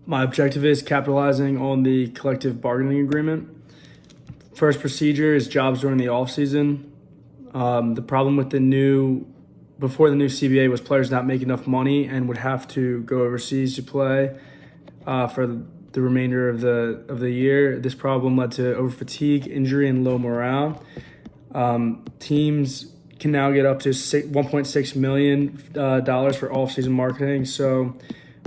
My objective is capitalizing on the collective bargaining agreement. First procedure is jobs during the off season. The problem with before the new CBA was players not making enough money and would have to go overseas to play for the remainder of the year. This problem led to over fatigue, injury, and low morale. Teams can now get up to $1.6 million for off-season marketing. So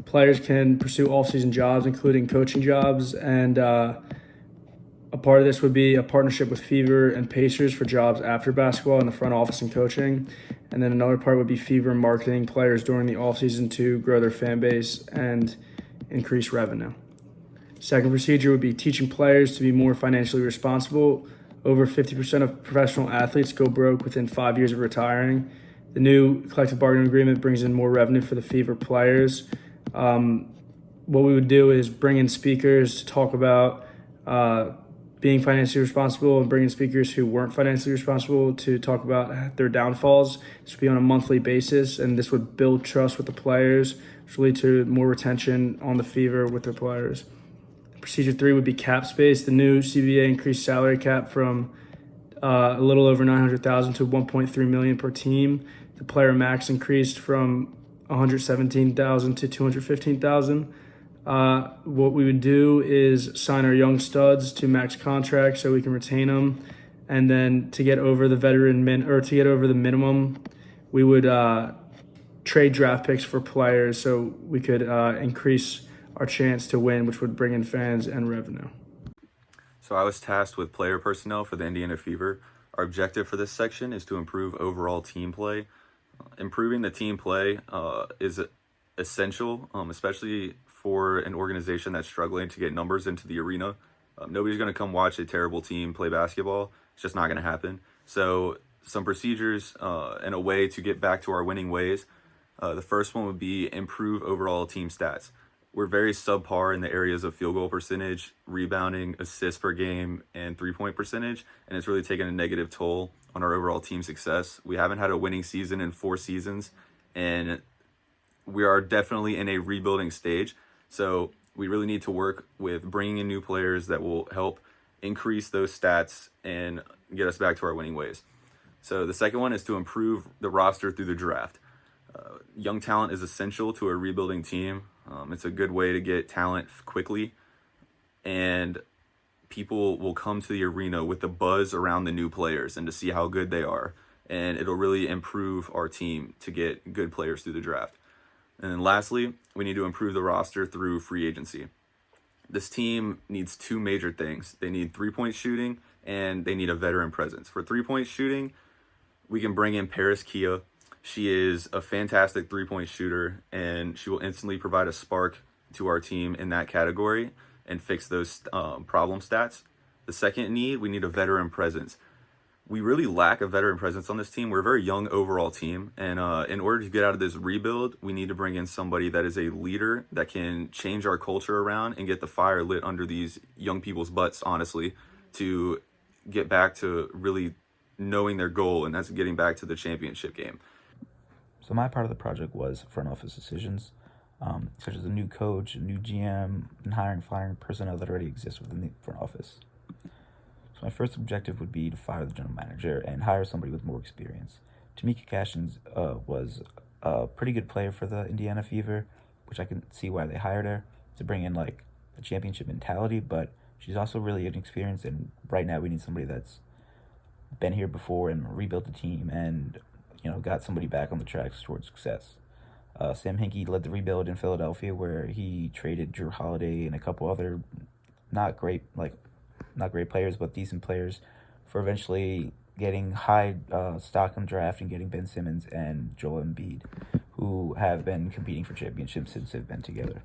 players can pursue off-season jobs, including coaching jobs, and a part of this would be a partnership with Fever and Pacers for jobs after basketball in the front office and coaching. And then another part would be Fever marketing players during the offseason to grow their fan base and increase revenue. Second procedure would be teaching players to be more financially responsible. Over 50% of professional athletes go broke within 5 years of retiring. The new collective bargaining agreement brings in more revenue for the Fever players. What we would do is bring in speakers to talk about being financially responsible, and bring in speakers who weren't financially responsible to talk about their downfalls. This would be on a monthly basis, and this would build trust with the players, which would lead to more retention on the Fever with their players. Procedure 3 would be cap space. The new CBA increased salary cap from a little over $900,000 to $1.3 million per team. The player max increased from $117,000 to $215,000. What we would do is sign our young studs to max contracts so we can retain them, and then to get over the minimum, we would trade draft picks for players so we could increase our chance to win, which would bring in fans and revenue. So I was tasked with player personnel for the Indiana Fever. Our objective for this section is to improve overall team play. Improving the team play is essential, especially for an organization that's struggling to get numbers into the arena. Nobody's going to come watch a terrible team play basketball. It's just not going to happen. So some procedures and a way to get back to our winning ways. The first one would be improve overall team stats. We're very subpar in the areas of field goal percentage, rebounding, assists per game, and three-point percentage, and it's really taken a negative toll on our overall team success. We haven't had a winning season in 4 seasons, and we are definitely in a rebuilding stage. So we really need to work with bringing in new players that will help increase those stats and get us back to our winning ways. So the second one is to improve the roster through the draft. Young talent is essential to a rebuilding team. It's a good way to get talent quickly, and people will come to the arena with the buzz around the new players and to see how good they are, and it'll really improve our team to get good players through the draft. And then lastly, we need to improve the roster through free agency. This team needs 2 major things. They need three-point shooting, and they need a veteran presence. For three-point shooting, we can bring in Paris Kia. She is a fantastic three-point shooter, and she will instantly provide a spark to our team in that category and fix those problem stats. The second need, we need a veteran presence. We really lack a veteran presence on this team. We're a very young overall team, and in order to get out of this rebuild, we need to bring in somebody that is a leader that can change our culture around and get the fire lit under these young people's butts, honestly, to get back to really knowing their goal, and that's getting back to the championship game. So my part of the project was front office decisions, such as a new coach, a new GM, and hiring and firing personnel that already exist within the front office. So my first objective would be to fire the general manager and hire somebody with more experience. Tamika Cashins was a pretty good player for the Indiana Fever, which I can see why they hired her, to bring in like the championship mentality, but she's also really inexperienced, and right now we need somebody that's been here before and rebuilt the team and got somebody back on the tracks towards success. Sam Hinkie led the rebuild in Philadelphia, where he traded Drew Holiday and a couple other not great players, but decent players, for eventually getting high stock in draft and getting Ben Simmons and Joel Embiid, who have been competing for championships since they've been together.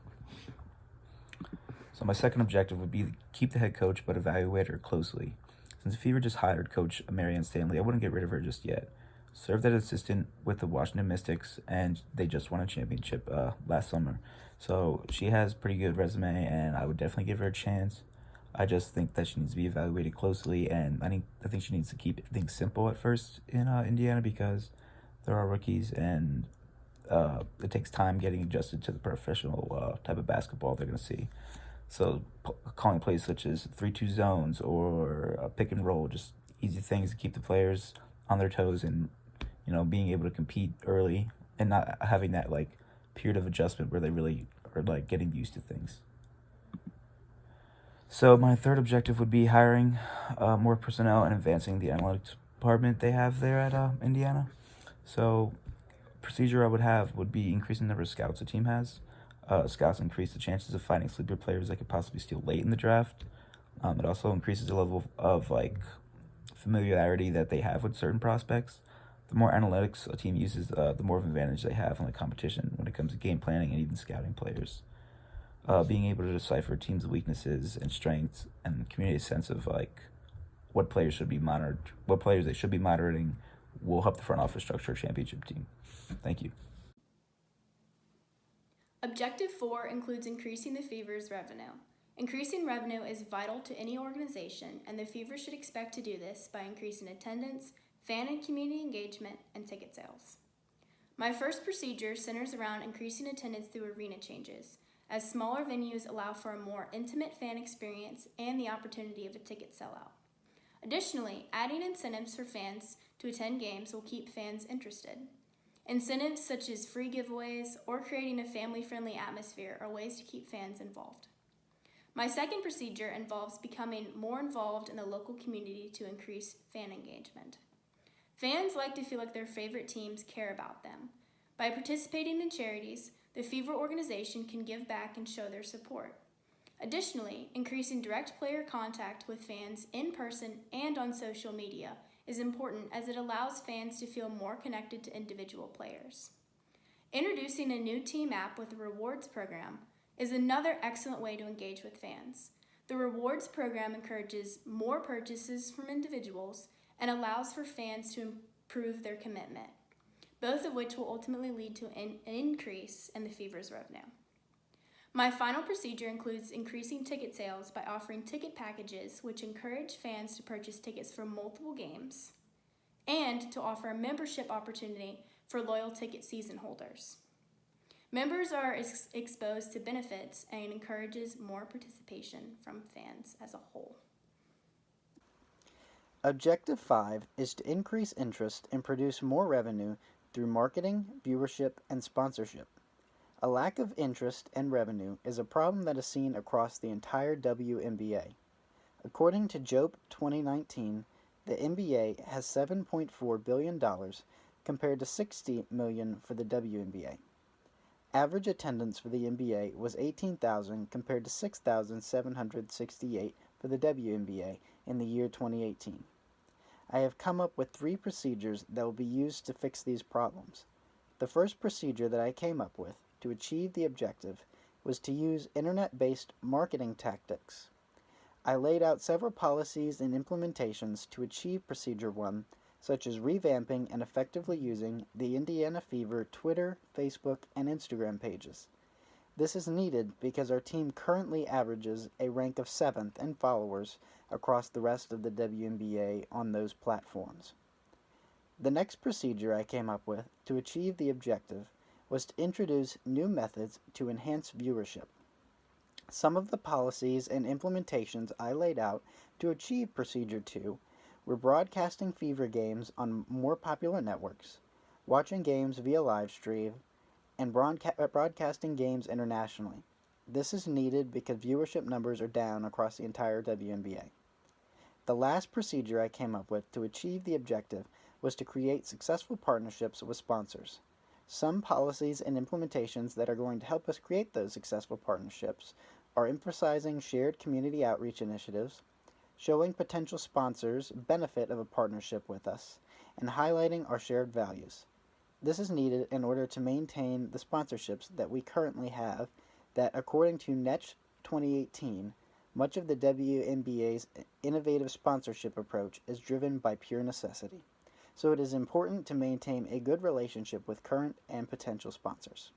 So my second objective would be to keep the head coach, but evaluate her closely. Since the Fever just hired coach Marianne Stanley, I wouldn't get rid of her just yet. Served as assistant with the Washington Mystics, and they just won a championship last summer. So she has a pretty good resume, and I would definitely give her a chance. I just think that she needs to be evaluated closely, and I think she needs to keep things simple at first in Indiana, because there are rookies, and it takes time getting adjusted to the professional type of basketball they're going to see. So calling plays such as 3-2 zones or pick and roll, just easy things to keep the players on their toes and, being able to compete early and not having that period of adjustment where they really are getting used to things. So my third objective would be hiring more personnel and advancing the analytics department they have there at Indiana. So procedure I would have would be increasing the number of scouts a team has. Scouts increase the chances of finding sleeper players that could possibly steal late in the draft. It also increases the level of familiarity that they have with certain prospects. The more analytics a team uses, the more of an advantage they have in the competition when it comes to game planning and even scouting players. Being able to decipher teams' weaknesses and strengths and communicate a sense of what players should be monitored, what players they should be monitoring, will help the front office structure a championship team. Thank you. Objective 4 includes increasing the Fever's revenue. Increasing revenue is vital to any organization, and the Fever should expect to do this by increasing attendance, fan and community engagement, and ticket sales. My first procedure centers around increasing attendance through arena changes, as smaller venues allow for a more intimate fan experience and the opportunity of a ticket sellout. Additionally, adding incentives for fans to attend games will keep fans interested. Incentives such as free giveaways or creating a family-friendly atmosphere are ways to keep fans involved. My second procedure involves becoming more involved in the local community to increase fan engagement. Fans like to feel like their favorite teams care about them. By participating in charities, the Fever organization can give back and show their support. Additionally, increasing direct player contact with fans in person and on social media is important as it allows fans to feel more connected to individual players. Introducing a new team app with a rewards program is another excellent way to engage with fans. The rewards program encourages more purchases from individuals and allows for fans to improve their commitment, both of which will ultimately lead to an increase in the Fever's revenue. My final procedure includes increasing ticket sales by offering ticket packages which encourage fans to purchase tickets for multiple games and to offer a membership opportunity for loyal ticket season holders. Members are exposed to benefits and encourages more participation from fans as a whole. Objective 5 is to increase interest and produce more revenue through marketing, viewership, and sponsorship. A lack of interest and revenue is a problem that is seen across the entire WNBA. According to JOPE 2019, the NBA has $7.4 billion compared to $60 million for the WNBA. Average attendance for the NBA was 18,000 compared to 6,768 for the WNBA in the year 2018. I have come up with 3 procedures that will be used to fix these problems. The first procedure that I came up with to achieve the objective was to use internet-based marketing tactics. I laid out several policies and implementations to achieve Procedure 1, such as revamping and effectively using the Indiana Fever Twitter, Facebook, and Instagram pages. This is needed because our team currently averages a rank of 7th in followers across the rest of the WNBA on those platforms. The next procedure I came up with to achieve the objective was to introduce new methods to enhance viewership. Some of the policies and implementations I laid out to achieve Procedure 2 were broadcasting Fever games on more popular networks, watching games via live stream, and broadcasting games internationally. This is needed because viewership numbers are down across the entire WNBA. The last procedure I came up with to achieve the objective was to create successful partnerships with sponsors. Some policies and implementations that are going to help us create those successful partnerships are emphasizing shared community outreach initiatives, showing potential sponsors benefit of a partnership with us, and highlighting our shared values. This is needed in order to maintain the sponsorships that we currently have that, according to NETCH 2018, much of the WNBA's innovative sponsorship approach is driven by pure necessity. So it is important to maintain a good relationship with current and potential sponsors.